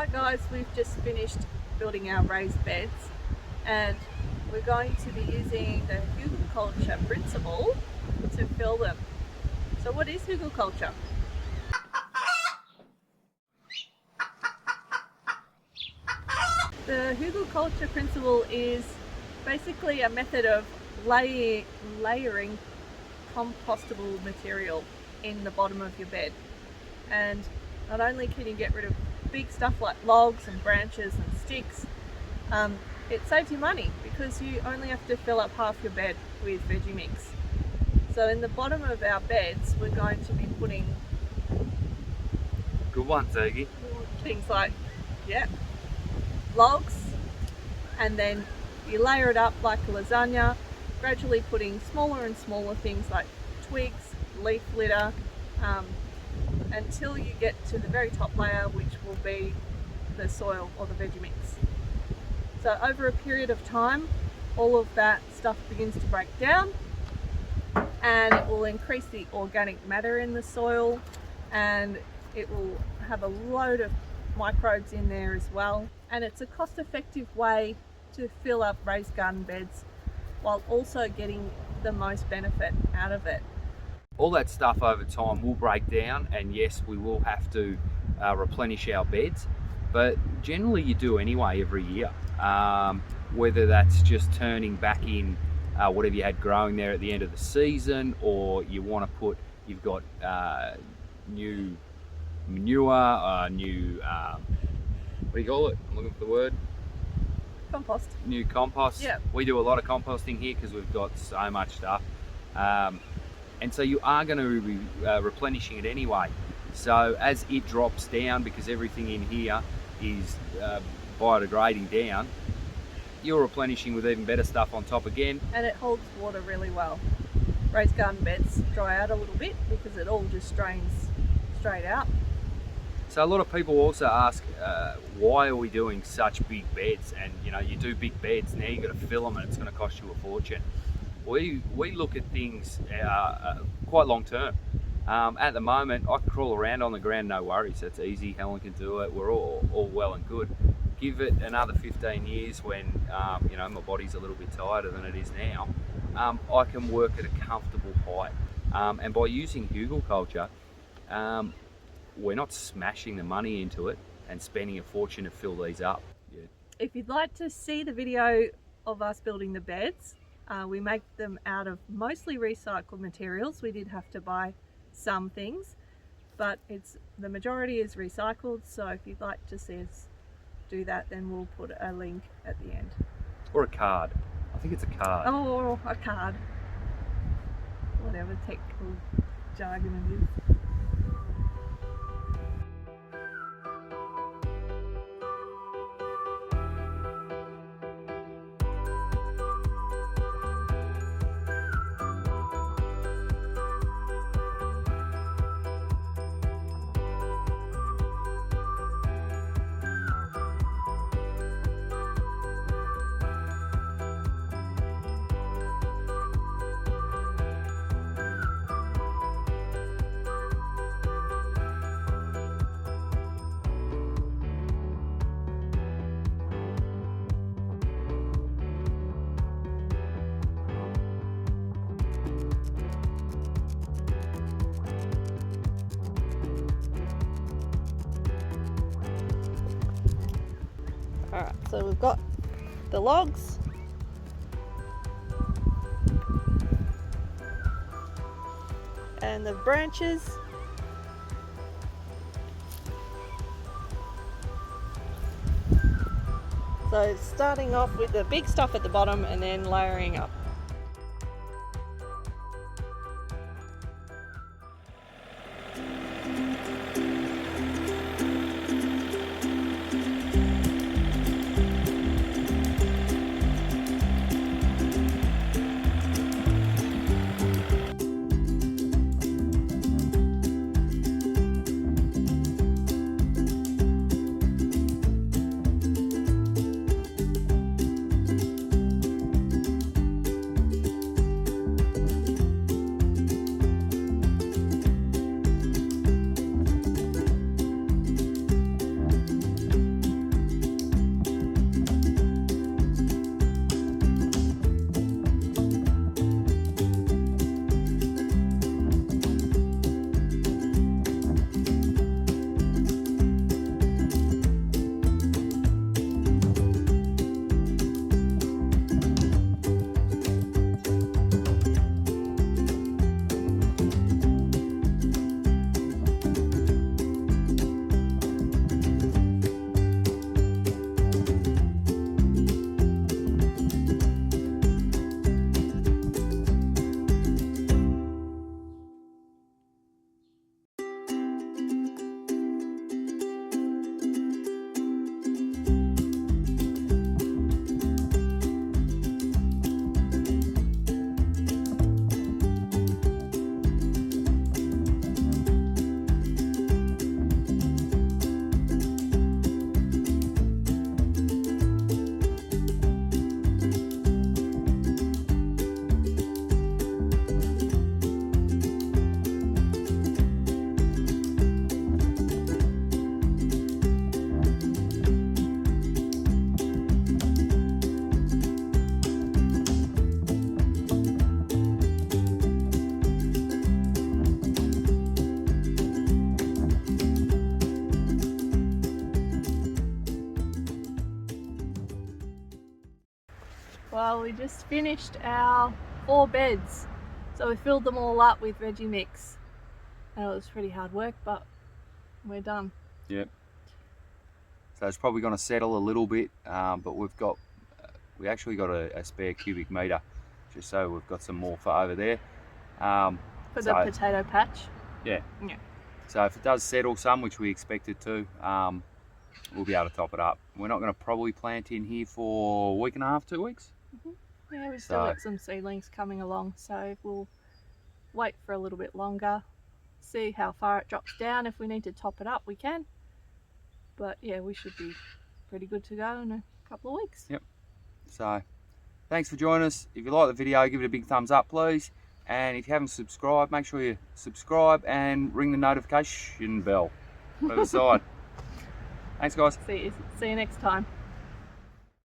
Hi guys, we've just finished building our raised beds and we're going to be using the Hügelkultur principle to fill them. So what is Hügelkultur? The Hügelkultur principle is basically a method of layering compostable material in the bottom of your bed. And not only can you get rid of big stuff like logs and branches and sticks, it saves you money because you only have to fill up half your bed with veggie mix. So in the bottom of our beds we're going to be putting good one, Ziggy. Things like logs, and then you layer it up like a lasagna, gradually putting smaller and smaller things like twigs, leaf litter, until you get to the very top layer, which will be the soil or the veggie mix. So over a period of time, all of that stuff begins to break down and it will increase the organic matter in the soil, and it will have a load of microbes in there as well. And it's a cost-effective way to fill up raised garden beds while also getting the most benefit out of it. All that stuff over time will break down, and yes, we will have to replenish our beds, but generally you do anyway every year. Whether that's just turning back in whatever you had growing there at the end of the season, or you want to put, you've got new manure, new what do you call it? I'm looking for the word. Compost. New compost. Yeah. We do a lot of composting here because we've got so much stuff. And so you are going to be replenishing it anyway. So as it drops down, because everything in here is biodegrading down, you're replenishing with even better stuff on top again. And it holds water really well. Raised garden beds dry out a little bit because it all just drains straight out. So a lot of people also ask, why are we doing such big beds? And you know, you do big beds, now you've got to fill them and it's going to cost you a fortune. We look at things quite long term. At the moment, I can crawl around on the ground, no worries. That's easy. Helen can do it. We're all well and good. Give it another 15 years when you know, my body's a little bit tighter than it is now. I can work at a comfortable height, and by using Hügelkultur, we're not smashing the money into it and spending a fortune to fill these up. Yeah. If you'd like to see the video of us building the beds, we make them out of mostly recycled materials. We did have to buy some things, but the majority is recycled. So if you'd like to see us do that, then we'll put a link at the end. Or a card. I think it's a card. Oh, a card. Whatever technical jargon it is. Alright, so we've got the logs, and the branches, so starting off with the big stuff at the bottom and then layering up. Well, we just finished our 4 beds. So we filled them all up with veggie mix. And it was pretty hard work, but we're done. Yep. So it's probably going to settle a little bit, but we actually got a spare cubic meter, just so we've got some more for over there. For the potato patch? Yeah. Yeah. So if it does settle some, which we expect it to, we'll be able to top it up. We're not going to probably plant in here for a week and a half, 2 weeks. Yeah, we've still got some seedlings coming along, so we'll wait for a little bit longer, see how far it drops down. If we need to top it up, we can. But yeah, we should be pretty good to go in a couple of weeks. Yep. So thanks for joining us. If you like the video, give it a big thumbs up, please. And if you haven't subscribed, make sure you subscribe and ring the notification bell by the side. Thanks, guys. See you next time.